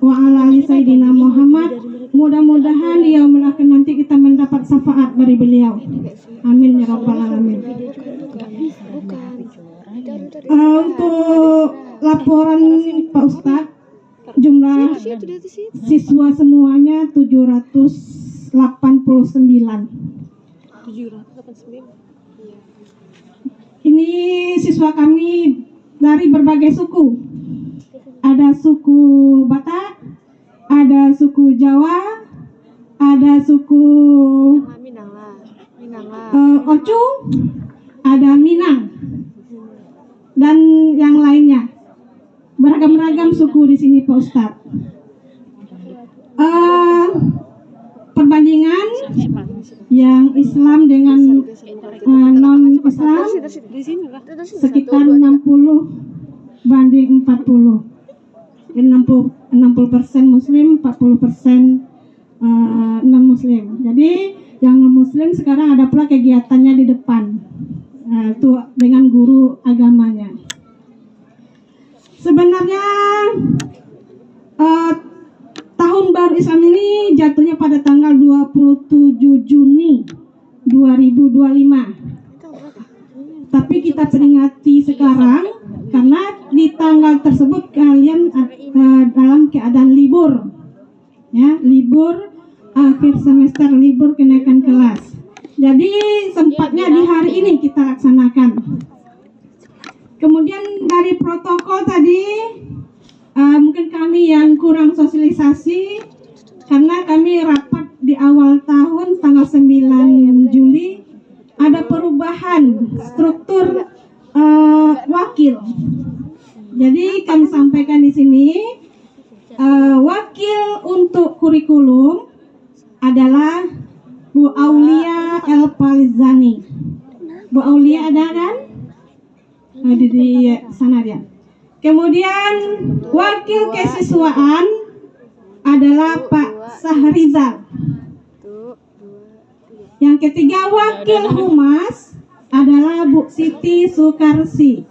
wa ala ali sayyidina Muhammad. Mudah-mudahan di yaumil akhir nanti kita mendapat syafaat dari beliau. Amin ya rabbal alamin. Untuk laporan Pak Ustadz, jumlah siswa semuanya 789. Ini siswa kami dari berbagai suku. Ada suku Batak, ada suku Jawa, ada suku Ocu, ada Minang, dan yang lainnya. Beragam-ragam suku di sini Pak Ustadz. Perbandingan yang Islam dengan non-Islam sekitar 60 banding 40. 60% Muslim, 40% non-Muslim. Jadi yang non-Muslim sekarang ada pula kegiatannya di depan, itu dengan guru agamanya. Sebenarnya tahun baru Islam ini jatuhnya pada tanggal 27 Juni 2025. Tapi kita peringati sekarang karena di tanggal tersebut kalian dalam keadaan libur, ya, libur akhir semester, libur kenaikan kelas. Jadi sempatnya di hari ini kita laksanakan. Kemudian dari protokol tadi mungkin kami yang kurang sosialisasi karena kami rapat di awal tahun tanggal 9 Juli. Ada perubahan struktur wakil. Jadi kami sampaikan di sini wakil untuk kurikulum adalah Bu Aulia El Palizani. Bu Aulia ada kan? Di sana dia. Kemudian wakil kesiswaan adalah Pak Sahrizal. Yang ketiga wakil humas adalah Bu Siti Sukarsi.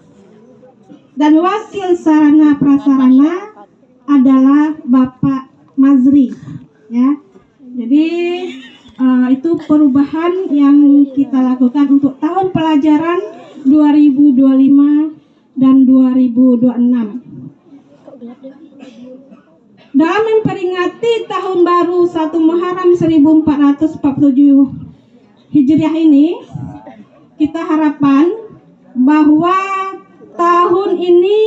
Dan wakil sarana prasarana adalah Bapak Mazri. Ya, jadi itu perubahan yang kita lakukan untuk tahun pelajaran 2025 dan 2026. Dalam memperingati tahun baru 1 Muharram 1447 Hijriah ini, kita harapan bahwa tahun ini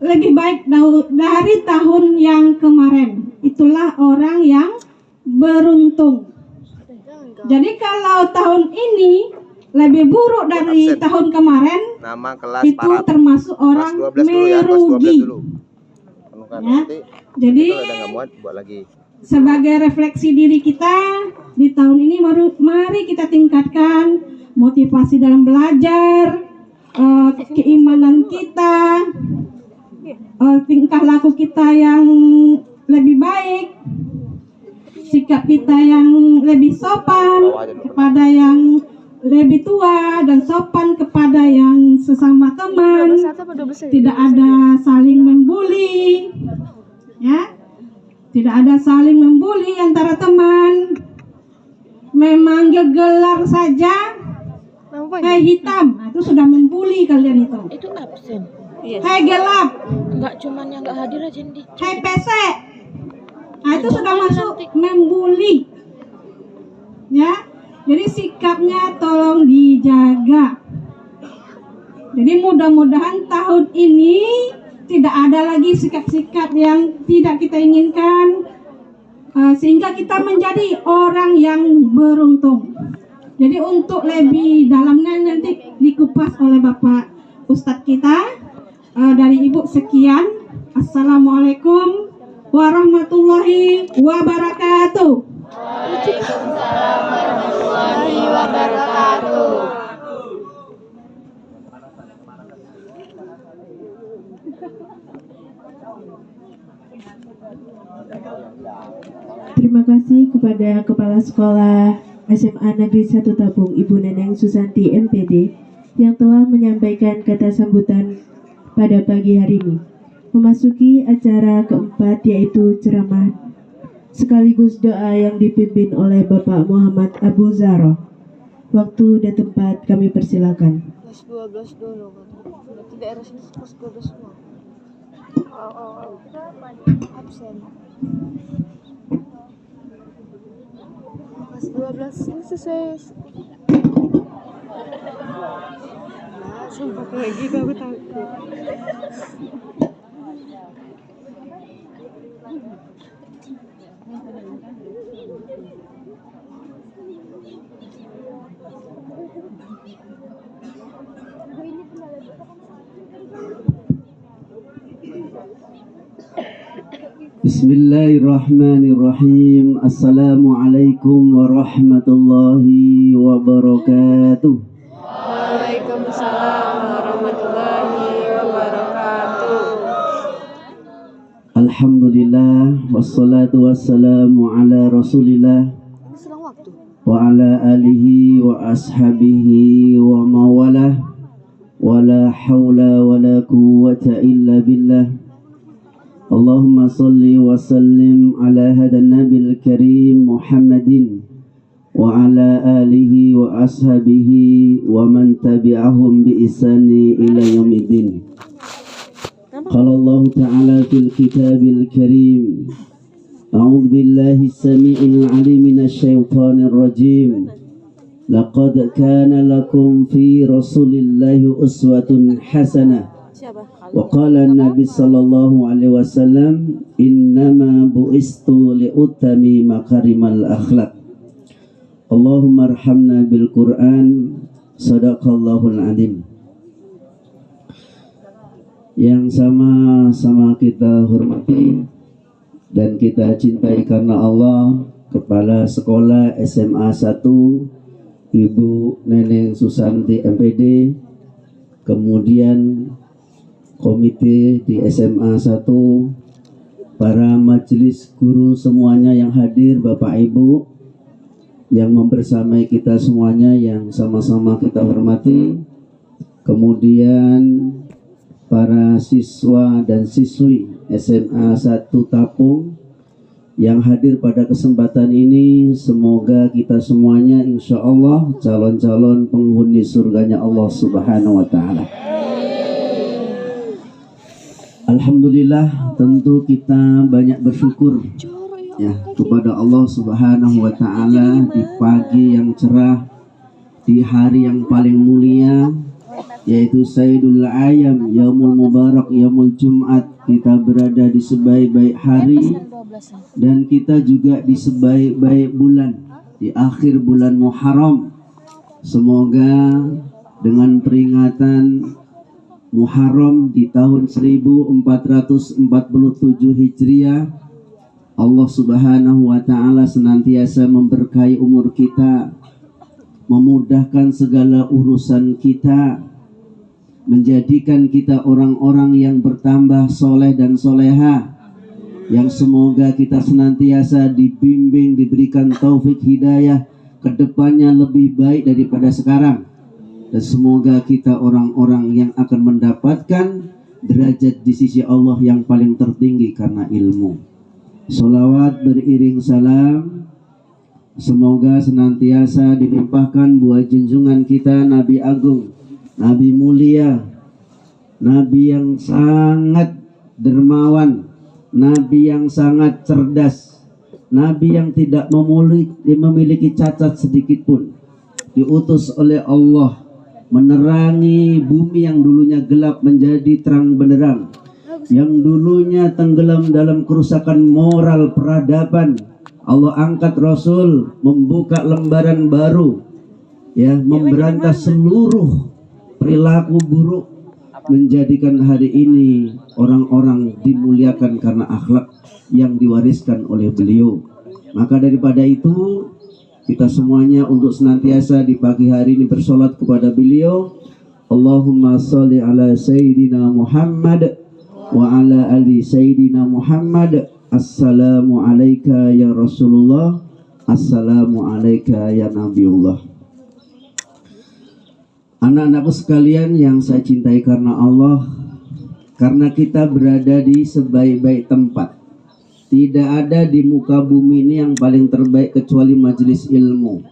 lebih baik dari tahun yang kemarin. Itulah orang yang beruntung. Jadi kalau tahun ini lebih buruk dari tahun kemarin, itu termasuk orang merugi. Ya, jadi sebagai refleksi diri kita di tahun ini, mari kita tingkatkan motivasi dalam belajar, keimanan kita, tingkah laku kita yang lebih baik, sikap kita yang lebih sopan kepada yang lebih tua dan sopan kepada yang sesama teman, tidak ada saling membuli, ya, tidak ada saling membuli antara teman, memanggil gelar saja, hai hitam, nah, itu sudah membuli kalian itu. Itu absen. Hai gelap, Enggak cuman yang enggak hadir aja nih. hai pesek, nah itu sudah masuk membuli, ya. Jadi sikapnya tolong dijaga. Jadi mudah-mudahan tahun ini tidak ada lagi sikap-sikap yang tidak kita inginkan, sehingga kita menjadi orang yang beruntung. Jadi untuk lebih dalamnya nanti dikupas oleh Bapak Ustadz kita. Dari Ibu sekian. Assalamualaikum warahmatullahi wabarakatuh. Waalaikumsalam warahmatullahi wabarakatuh. Terima kasih kepada Kepala Sekolah SMA Negeri 1 Tabung Ibu Neneng Susanti MPD yang telah menyampaikan kata sambutan pada pagi hari ini. Memasuki acara keempat yaitu ceramah sekaligus doa yang dipimpin oleh Bapak Muhammad Abu Zaro. Waktu dan tempat kami persilakan. Kelas 12 dulu. Berarti daerah sini kelas 12 semua. Absen. Kelas 12 ini sesuai. Sumpah kayak gitu aku takut. Bismillahirrahmanirrahim. Assalamualaikum warahmatullahi wabarakatuh. Waalaikumsalam warahmatullahi wabarakatuh. Alhamdulillah wassalatu wassalamu ala Rasulillah Selang waktu. wa ala alihi wa ashabihi wa mawalah wa la hawla wa la quwwata illa billah. Allahumma salli wa sallim ala hadan nabil karim Muhammadin wa ala alihi wa ashabihi wa man tabi'ahum bi ihsani ila yaumiddin. Qala Allah ta'ala fil kitabil karim A'udzu billahi as-sami'il 'alim minasy syaithanir rajim. Laqad kana lakum fi Rasulillahi uswatun hasanah. Wa qala an-nabi sallallahu alaihi wasallam innama bu'istu li'utami makarimal akhlaq. Allahumma arhamna bil Qur'an. Sadaqallahul azim. Yang sama-sama kita hormati dan kita cintai karena Allah, Kepala Sekolah SMA 1 Ibu Neneng Susanti MPD, kemudian komite di SMA 1, para majelis guru semuanya yang hadir, Bapak Ibu yang membersamai kita semuanya yang sama-sama kita hormati, kemudian para siswa dan siswi SMA 1 Tapung yang hadir pada kesempatan ini. Semoga kita semuanya insya Allah calon-calon penghuni surganya Allah Subhanahu wa Ta'ala. Alhamdulillah, tentu kita banyak bersyukur ya kepada Allah Subhanahu wa Ta'ala di pagi yang cerah, di hari yang paling mulia, yaitu Sayyidul Ayam, Yaumul Mubarak, Yaumul Jumat. Kita berada di sebaik-baik hari dan kita juga di sebaik-baik bulan, di akhir bulan Muharram. Semoga dengan peringatan Muharram di tahun 1447 Hijriah, Allah Subhanahu wa Ta'ala senantiasa memberkahi umur kita, memudahkan segala urusan kita, menjadikan kita orang-orang yang bertambah soleh dan soleha, yang semoga kita senantiasa dibimbing, diberikan taufik hidayah ke depannya lebih baik daripada sekarang. Dan semoga kita orang-orang yang akan mendapatkan derajat di sisi Allah yang paling tertinggi karena ilmu. Sholawat beriring salam semoga senantiasa dilimpahkan buat junjungan kita Nabi Agung, Nabi mulia, Nabi yang sangat dermawan, Nabi yang sangat cerdas, Nabi yang tidak memiliki cacat sedikit pun, diutus oleh Allah menerangi bumi yang dulunya gelap menjadi terang benderang, yang dulunya tenggelam dalam kerusakan moral peradaban. Allah angkat Rasul, membuka lembaran baru, ya, memberantas seluruh perilaku buruk, menjadikan hari ini orang-orang dimuliakan karena akhlak yang diwariskan oleh beliau. Maka daripada itu, kita semuanya untuk senantiasa di pagi hari ini bersolat kepada beliau. Allahumma salli ala Sayyidina Muhammad wa ala ali Sayyidina Muhammad. Assalamu alayka ya Rasulullah. Assalamu alayka ya Nabiullah. Anak-anakku sekalian yang saya cintai karena Allah, karena kita berada di sebaik-baik tempat. Tidak ada di muka bumi ini yang paling terbaik kecuali majelis ilmu.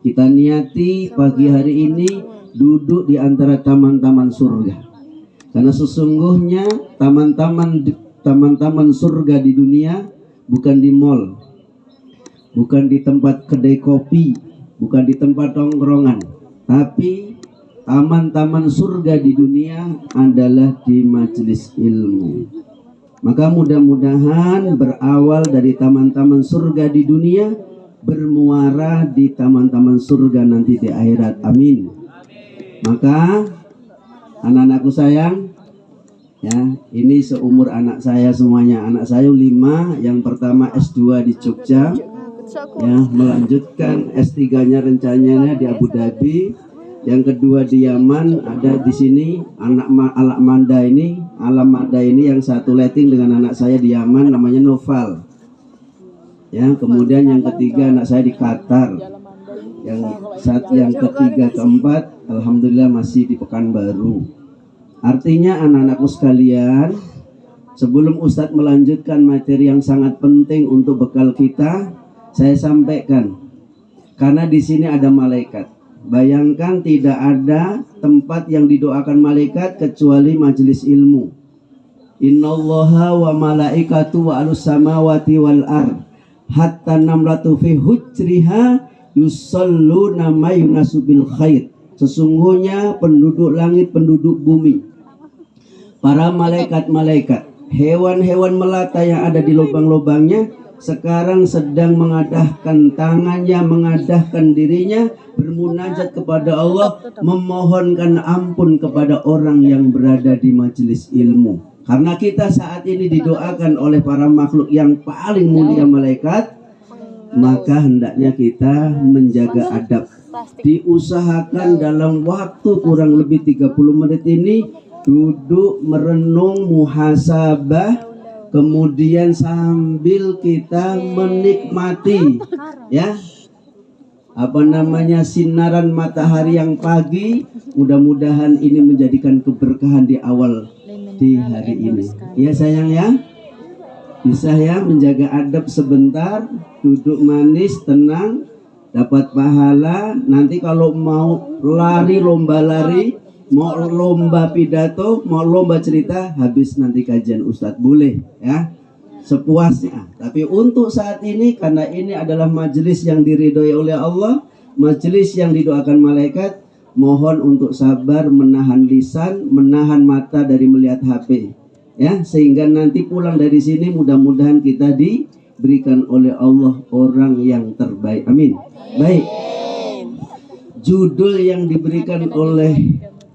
Kita niati pagi hari ini duduk di antara taman-taman surga. Karena sesungguhnya taman-taman surga di dunia bukan di mall, bukan di tempat kedai kopi, bukan di tempat tongkrongan, tapi taman-taman surga di dunia adalah di majelis ilmu. Maka mudah-mudahan berawal dari taman-taman surga di dunia, bermuara di taman-taman surga nanti di akhirat. Amin. Maka anak-anakku sayang, ya, ini seumur anak saya semuanya. Anak saya 5, yang pertama S2 di Jogja, ya, melanjutkan S3-nya rencananya di Abu Dhabi. Yang kedua di Yaman, ada di sini alam Manda ini yang satu letting dengan anak saya di Yaman, namanya Noval. Ya, kemudian yang ketiga anak saya di Qatar. Yang ketiga keempat, alhamdulillah masih di Pekanbaru. Artinya anak-anakku sekalian, sebelum Ustadz melanjutkan materi yang sangat penting untuk bekal kita, saya sampaikan, karena di sini ada malaikat. Bayangkan tidak ada tempat yang didoakan malaikat kecuali majelis ilmu. Innallaha wa malaikatu wa alus samawati wal ard hatta namlatu fi hujriha yusalluna ma yunasu bil khair. Sesungguhnya penduduk langit, penduduk bumi, para malaikat-malaikat, hewan-hewan melata yang ada di lubang-lubangnya sekarang sedang mengadahkan tangannya, mengadahkan dirinya, bermunajat kepada Allah, memohonkan ampun kepada orang yang berada di majelis ilmu. Karena kita saat ini didoakan oleh para makhluk yang paling mulia, malaikat, maka hendaknya kita menjaga adab. Diusahakan dalam waktu kurang lebih 30 menit ini duduk merenung, muhasabah, kemudian sambil kita menikmati, ya, sinaran matahari yang pagi. Mudah-mudahan ini menjadikan keberkahan di awal di hari ini. Ya sayang ya, bisa ya menjaga adab sebentar, duduk manis, tenang, dapat pahala. Nanti kalau mau lari, lomba lari, mau lomba pidato, mau lomba cerita, habis nanti kajian Ustadz, boleh ya, sepuasnya. Tapi untuk saat ini, karena ini adalah majelis yang diridhoi oleh Allah, majelis yang didoakan malaikat, mohon untuk sabar, menahan lisan, menahan mata dari melihat HP, ya, sehingga nanti pulang dari sini mudah-mudahan kita diberikan oleh Allah orang yang terbaik. Amin. Baik, judul yang diberikan oleh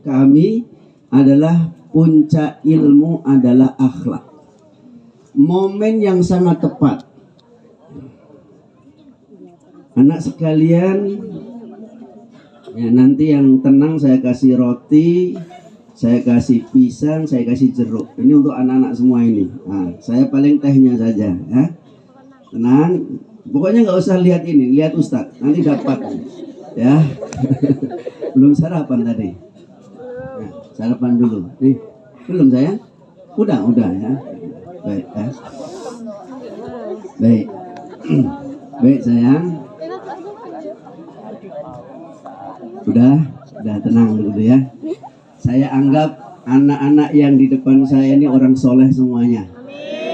kami adalah puncak ilmu adalah akhlak. Momen yang sangat tepat. Anak sekalian, ya, nanti yang tenang saya kasih roti, saya kasih pisang, saya kasih jeruk. Ini untuk anak-anak semua ini. Nah, saya paling tehnya saja, ya. Tenang, pokoknya nggak usah lihat ini, lihat Ustadz, nanti dapat, ya. Belum sarapan tadi. Nah, sarapan dulu. Nih, belum saya? Udah ya. Baik, ya. Baik. Baik sayang. Udah tenang dulu ya. Saya anggap anak-anak yang di depan saya ini orang soleh semuanya.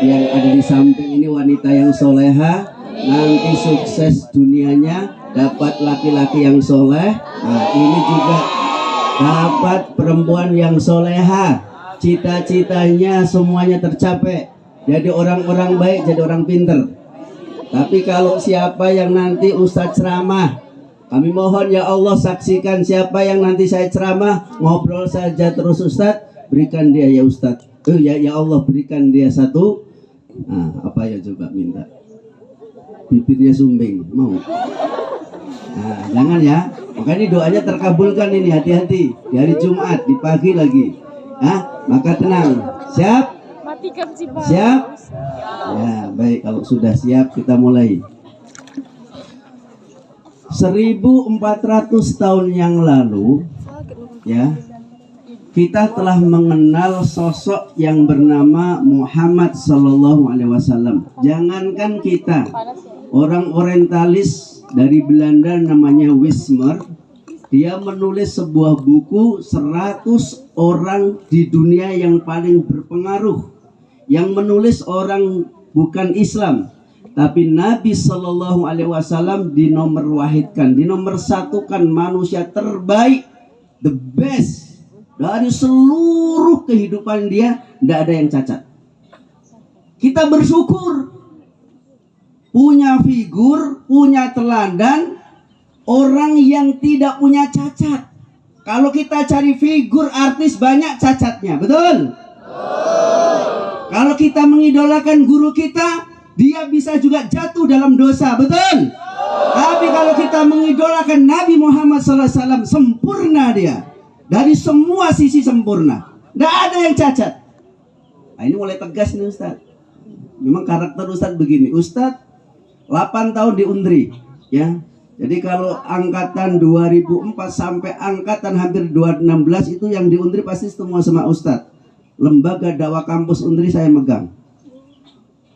Yang ada di samping ini wanita yang soleha, nanti sukses dunianya, dapat laki-laki yang soleh. Nah, ini juga dapat perempuan yang soleha, cita-citanya semuanya tercapai, jadi orang-orang baik, jadi orang pinter. Tapi kalau siapa yang nanti Ustadz ceramah, kami mohon ya Allah saksikan siapa yang nanti saya ceramah, ngobrol saja terus Ustadz, berikan dia ya Ustadz, ya Allah berikan dia satu, nah, apa ya coba minta, bibirnya sumbing, mau? Nah, jangan ya, makanya doanya terkabulkan ini, hati-hati di hari Jumat, di pagi lagi. Nah, maka tenang, siap? Siap? Ya, baik, kalau sudah siap kita mulai. 1400 tahun yang lalu, ya, kita telah mengenal sosok yang bernama Muhammad Sallallahu Alaihi Wasallam. Jangankan kita, orang orientalis dari Belanda namanya Wismer, dia menulis sebuah buku 100 orang di dunia yang paling berpengaruh. Yang menulis orang bukan Islam, tapi Nabi Sallallahu Alaihi Wasallam dinomorwahidkan, dinomorsatukan manusia terbaik, the best. Dari seluruh kehidupan dia, tidak ada yang cacat. Kita bersyukur punya figur, punya teladan orang yang tidak punya cacat. Kalau kita cari figur artis banyak cacatnya, betul? Kalau kita mengidolakan guru kita, dia bisa juga jatuh dalam dosa, betul? Tapi kalau kita mengidolakan Nabi Muhammad SAW, sempurna dia. Dari semua sisi sempurna, tidak ada yang cacat. Nah, ini mulai tegas nih Ustadz. Memang karakter Ustadz begini. Ustadz 8 tahun di Undri, ya. Jadi kalau angkatan 2004 sampai angkatan hampir 2016 itu yang di Undri pasti semua sama Ustadz. Lembaga dakwah kampus Undri saya megang.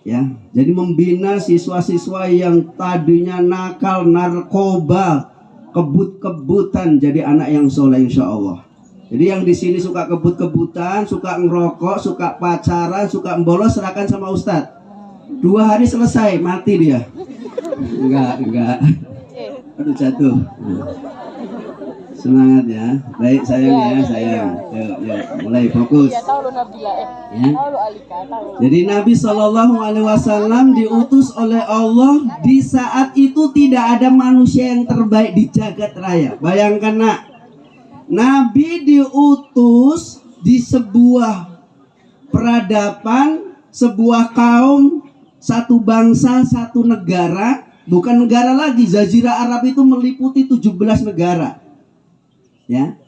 Ya, jadi membina siswa-siswa yang tadinya nakal, narkoba, kebut-kebutan jadi anak yang soleh insya Allah. Jadi yang di sini suka kebut-kebutan, suka ngerokok, suka pacaran, suka bolos, serahkan sama Ustadz. 2 hari selesai, mati dia. Enggak. Aduh jatuh. Semangat ya. Baik sayang ya, sayang. Yuk, mulai fokus. Ya. Jadi Nabi Shallallahu Alaihi Wasallam diutus oleh Allah di saat itu tidak ada manusia yang terbaik di jagat raya. Bayangkan nak, Nabi diutus di sebuah peradaban, sebuah kaum, satu bangsa, satu negara. Bukan negara lagi, Jazirah Arab itu meliputi 17 negara. Ya,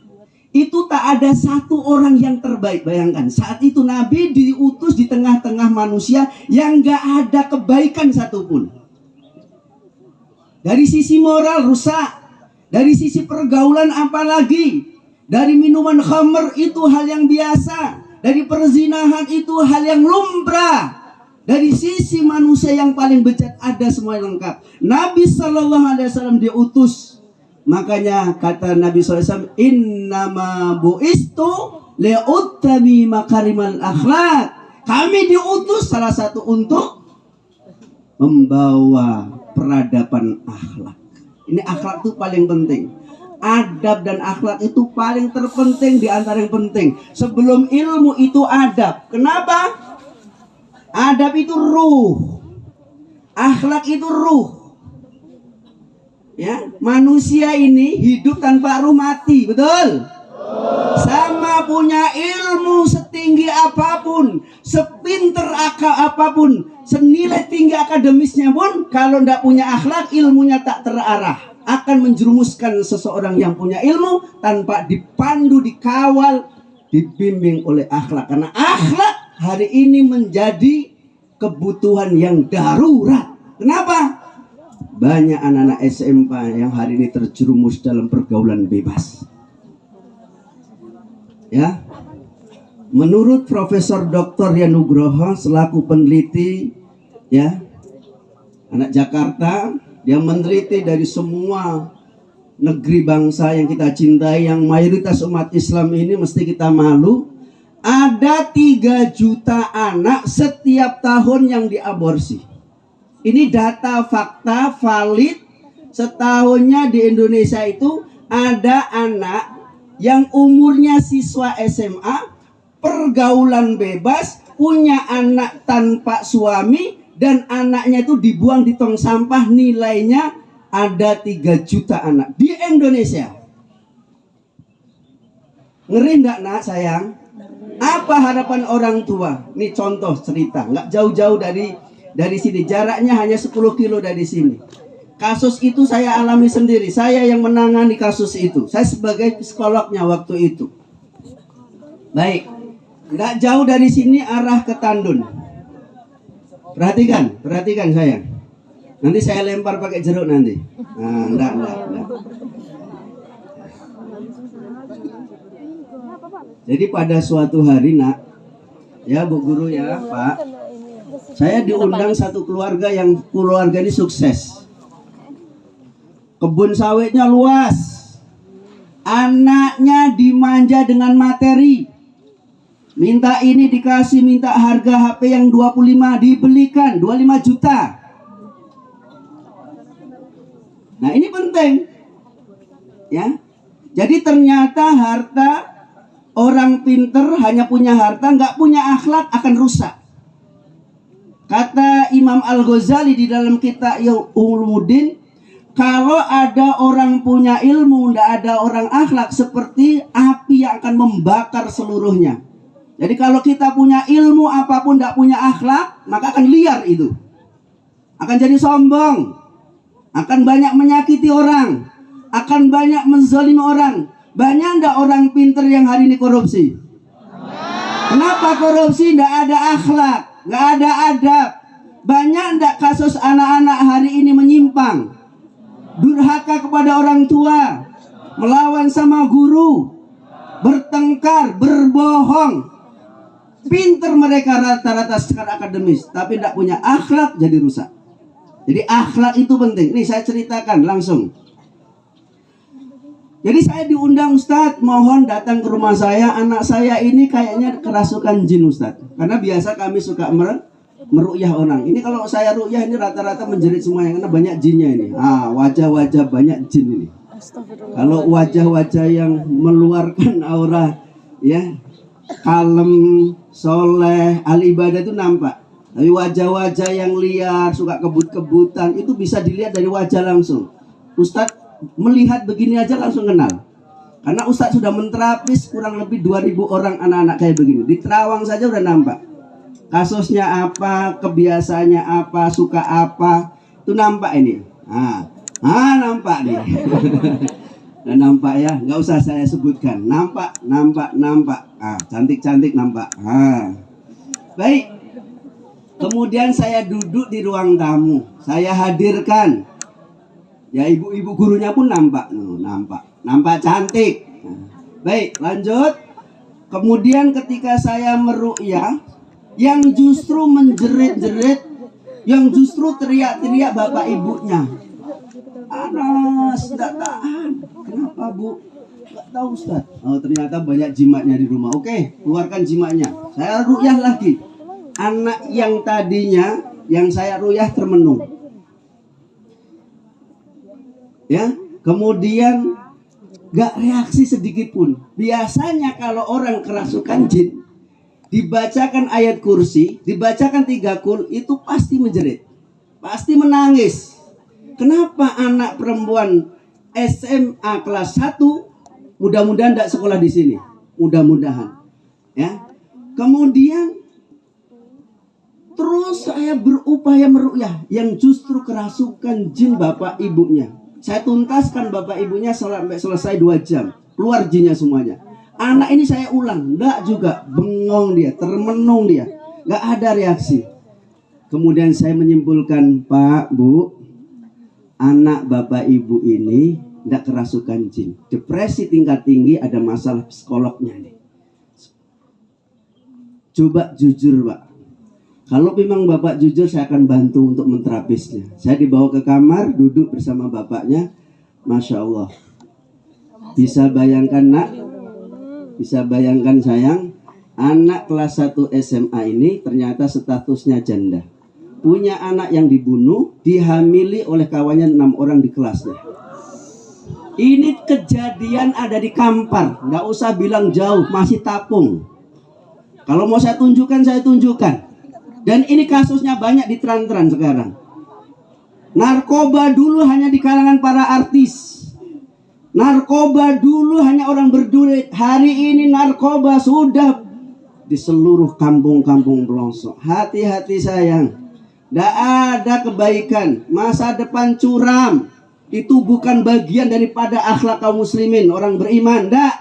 itu tak ada satu orang yang terbaik. Bayangkan, saat itu Nabi diutus di tengah-tengah manusia yang gak ada kebaikan satupun. Dari sisi moral rusak, dari sisi pergaulan apalagi, dari minuman khamr itu hal yang biasa, dari perzinahan itu hal yang lumrah. Dari sisi manusia yang paling bejat ada semua yang lengkap. Nabi Sallallahu Alaihi Wasallam diutus. Makanya kata Nabi SAW, innama bu'istu li'uttami makarimal akhlak. Kami diutus salah satu untuk membawa peradaban akhlak. Ini akhlak itu paling penting. Adab dan akhlak itu paling terpenting di antara yang penting. Sebelum ilmu itu adab. Kenapa? Adab itu ruh, akhlak itu ruh. Ya, manusia ini hidup tanpa ruh mati, betul? Sama punya ilmu setinggi apapun, sepinter apapun, senilai tinggi akademisnya pun, kalau tidak punya akhlak, ilmunya tak terarah. Akan menjerumuskan seseorang yang punya ilmu tanpa dipandu, dikawal, dibimbing oleh akhlak. Karena akhlak hari ini menjadi kebutuhan yang darurat. Kenapa? Banyak anak-anak SMA yang hari ini terjerumus dalam pergaulan bebas. Ya, menurut Profesor Dr. Yanugroho selaku peneliti, ya, anak Jakarta, dia meneliti dari semua negeri bangsa yang kita cintai, yang mayoritas umat Islam ini mesti kita malu. Ada 3 juta anak setiap tahun yang diaborsi. Ini data fakta valid. Setahunnya di Indonesia itu ada anak yang umurnya siswa SMA, pergaulan bebas, punya anak tanpa suami, dan anaknya itu dibuang di tong sampah. Nilainya ada 3 juta anak di Indonesia. Ngeri enggak nak sayang? Apa harapan orang tua? Ini contoh cerita, nggak jauh-jauh dari sini, jaraknya hanya 10 kilo dari sini. Kasus itu saya alami sendiri, saya yang menangani kasus itu. Saya sebagai psikolognya waktu itu. Baik, nggak jauh dari sini arah ke Tandun. Perhatikan sayang. Nanti saya lempar pakai jeruk nanti. Nah, enggak. Jadi pada suatu hari nak, ya Bu Guru ya Pak, saya diundang satu keluarga yang keluarga ini sukses. Kebun sawitnya luas, anaknya dimanja dengan materi. Minta ini dikasih, minta harga HP yang 25 dibelikan 25 juta. Nah ini penting, ya. Jadi ternyata harta orang pinter hanya punya harta, nggak punya akhlak akan rusak. Kata Imam Al-Ghazali di dalam kitab Ulumuddin, kalau ada orang punya ilmu, nggak ada orang akhlak, seperti api yang akan membakar seluruhnya. Jadi kalau kita punya ilmu apapun nggak punya akhlak, maka akan liar itu, akan jadi sombong, akan banyak menyakiti orang, akan banyak menzalimi orang. Banyak ndak orang pinter yang hari ini korupsi? Kenapa korupsi? Ndak ada akhlak, nggak ada adab. Banyak ndak kasus anak-anak hari ini menyimpang, durhaka kepada orang tua, melawan sama guru, bertengkar, berbohong. Pinter mereka rata-rata secara akademis, tapi ndak punya akhlak, jadi rusak. Jadi akhlak itu penting. Nih saya ceritakan langsung. Jadi saya diundang, Ustadz, mohon datang ke rumah saya. Anak saya ini kayaknya kerasukan jin, Ustadz. Karena biasa kami suka meruqyah orang. Ini kalau saya ruqyah ini rata-rata menjerit semuanya karena banyak jinnya ini. Wajah-wajah banyak jin ini. Kalau wajah-wajah yang meluarkan aura, ya, kalem, soleh, ahli ibadah itu nampak. Tapi wajah-wajah yang liar, suka kebut-kebutan, itu bisa dilihat dari wajah langsung. Ustadz melihat begini aja langsung kenal. Karena Ustadz sudah menterapis kurang lebih 2000 orang anak-anak kayak begini. Di Terawang saja udah nampak. Kasusnya apa, kebiasaannya apa, suka apa, itu nampak ini. Nampak nih. Nah, nampak ya, nggak usah saya sebutkan. Nampak. Cantik-cantik nampak. Baik. Kemudian saya duduk di ruang tamu, saya hadirkan. Ya ibu-ibu gurunya pun nampak, nampak cantik. Baik, lanjut. Kemudian ketika saya meruqyah, yang justru menjerit-jerit, yang justru teriak-teriak bapak ibunya. Anas, tidak tahan. Kenapa Bu? Nggak tahu Ustaz. Oh ternyata banyak jimatnya di rumah. Oke, keluarkan jimatnya. Saya ruqyah lagi. Anak yang tadinya yang saya ruqyah termenung. Ya, kemudian gak reaksi sedikit pun. Biasanya kalau orang kerasukan jin, dibacakan ayat kursi, dibacakan 3 kul, itu pasti menjerit, pasti menangis. Kenapa anak perempuan SMA kelas 1 mudah-mudahan tidak sekolah di sini, mudah-mudahan, ya. Kemudian terus saya berupaya meruqyah yang justru kerasukan jin bapak ibunya. Saya tuntaskan bapak ibunya sampai selesai 2 jam. Keluar jinnya semuanya. Anak ini saya ulang, enggak juga, bengong dia, termenung dia, enggak ada reaksi. Kemudian saya menyimpulkan, Pak, Bu, anak bapak ibu ini enggak kerasukan jin. Depresi tingkat tinggi, ada masalah psikolognya nih. Coba jujur, Pak. Kalau memang Bapak jujur, saya akan bantu untuk menterapisnya. Saya dibawa ke kamar, duduk bersama bapaknya. Masya Allah. Bisa bayangkan nak? Bisa bayangkan sayang? Anak kelas 1 SMA ini ternyata statusnya janda. Punya anak yang dibunuh, dihamili oleh kawannya 6 orang di kelasnya. Ini kejadian ada di Kampar. Nggak usah bilang jauh, masih Tapung. Kalau mau saya tunjukkan, saya tunjukkan. Dan ini kasusnya banyak di Teran-Teran sekarang. Narkoba dulu hanya di kalangan para artis. Narkoba dulu hanya orang berduit. Hari ini narkoba sudah di seluruh kampung-kampung pelosok. Hati-hati sayang. Tidak ada kebaikan. Masa depan curam. Itu bukan bagian daripada akhlak kaum muslimin, orang beriman. Tidak.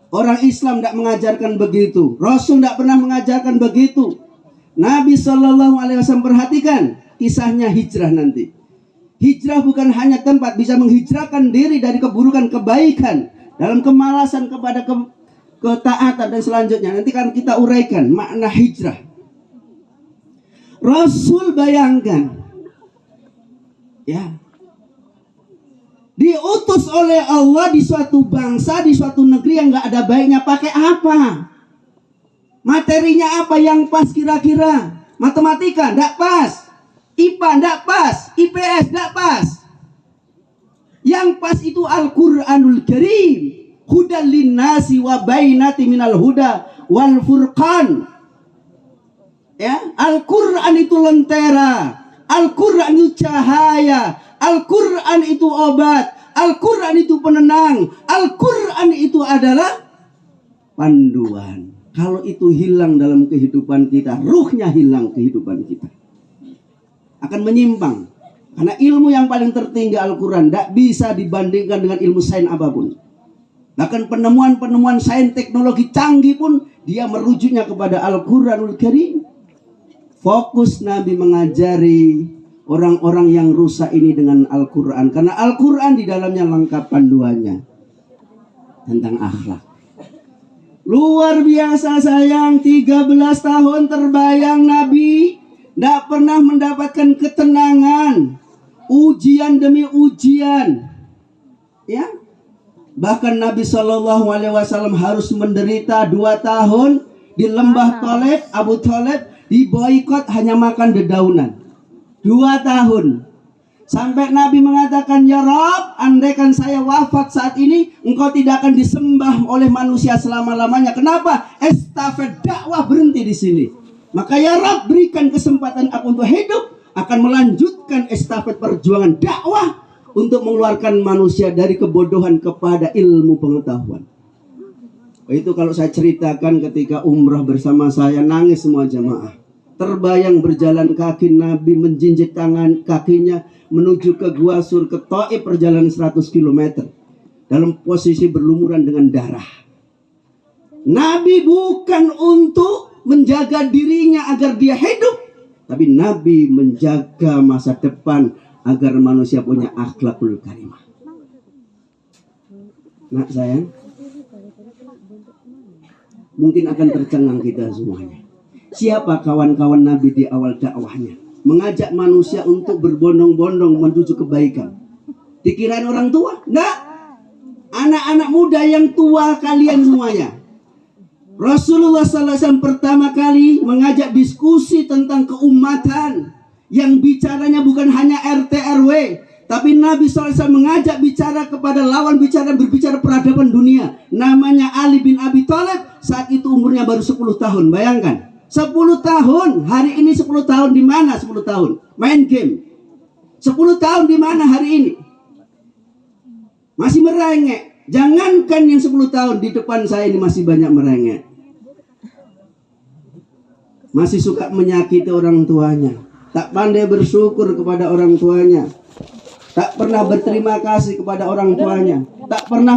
Orang Islam tidak mengajarkan begitu. Rasul tidak pernah mengajarkan begitu. Nabi SAW perhatikan kisahnya hijrah nanti. Hijrah bukan hanya tempat bisa menghijrahkan diri dari keburukan kebaikan dalam kemalasan kepada ketaatan dan selanjutnya. Nanti kan kita uraikan makna hijrah. Rasul bayangkan, ya, diutus oleh Allah di suatu bangsa, di suatu negeri yang nggak ada baiknya. Pakai apa? Materinya apa yang pas kira-kira? Matematika nggak pas, IPA nggak pas, IPS nggak pas. Yang pas itu Al-Quranul Karim, hudal linnasi wa bainati minal huda wal furqan. Ya, Al-Quran itu lentera, Al-Quran itu cahaya, Al-Quran itu obat, Al-Quran itu penenang, Al-Quran itu adalah panduan. Kalau itu hilang dalam kehidupan kita, ruhnya hilang kehidupan kita, akan menyimpang. Karena ilmu yang paling tertinggi Al-Quran tidak bisa dibandingkan dengan ilmu sains apapun. Bahkan penemuan-penemuan sains teknologi canggih pun dia merujuknya kepada Al-Quranul Karim. Fokus Nabi mengajari orang-orang yang rusak ini dengan Al-Quran. Karena Al-Quran di dalamnya lengkap panduannya tentang akhlak. Luar biasa sayang, 13 tahun terbayang Nabi tidak pernah mendapatkan ketenangan. Ujian demi ujian. Ya. Bahkan Nabi SAW harus menderita 2 tahun di lembah Thalib, Abu Thalib diboikot hanya makan dedaunan. 2 tahun. Sampai Nabi mengatakan, ya Rabb, andaikan saya wafat saat ini, engkau tidak akan disembah oleh manusia selama-lamanya. Kenapa? Estafet dakwah berhenti di sini. Maka ya Rabb, berikan kesempatan aku untuk hidup, akan melanjutkan estafet perjuangan dakwah untuk mengeluarkan manusia dari kebodohan kepada ilmu pengetahuan. Itu kalau saya ceritakan ketika umrah bersama saya, nangis semua jamaah. Terbayang berjalan kaki Nabi menjinjit tangan kakinya menuju ke Gua Sur, ke Thaif, perjalanan 100 km dalam posisi berlumuran dengan darah. Nabi bukan untuk menjaga dirinya agar dia hidup, tapi Nabi menjaga masa depan agar manusia punya akhlakul karimah. Nak sayang, mungkin akan tercengang kita semuanya. Siapa kawan-kawan Nabi di awal dakwahnya? Mengajak manusia untuk berbondong-bondong menuju kebaikan. Dikirain orang tua? Enggak. Anak-anak muda yang tua kalian semuanya. Rasulullah SAW pertama kali mengajak diskusi tentang keumatan. Yang bicaranya bukan hanya RT RW, tapi Nabi SAW mengajak bicara kepada lawan bicara, berbicara peradaban dunia. Namanya Ali bin Abi Thalib. Saat itu umurnya baru 10 tahun. Bayangkan, 10 tahun. Hari ini 10 tahun di mana 10 tahun? Main game. 10 tahun di mana hari ini? Masih merengek. Jangankan yang 10 tahun, di depan saya ini masih banyak merengek. Masih suka menyakiti orang tuanya. Tak pandai bersyukur kepada orang tuanya. Tak pernah berterima kasih kepada orang tuanya. Tak pernah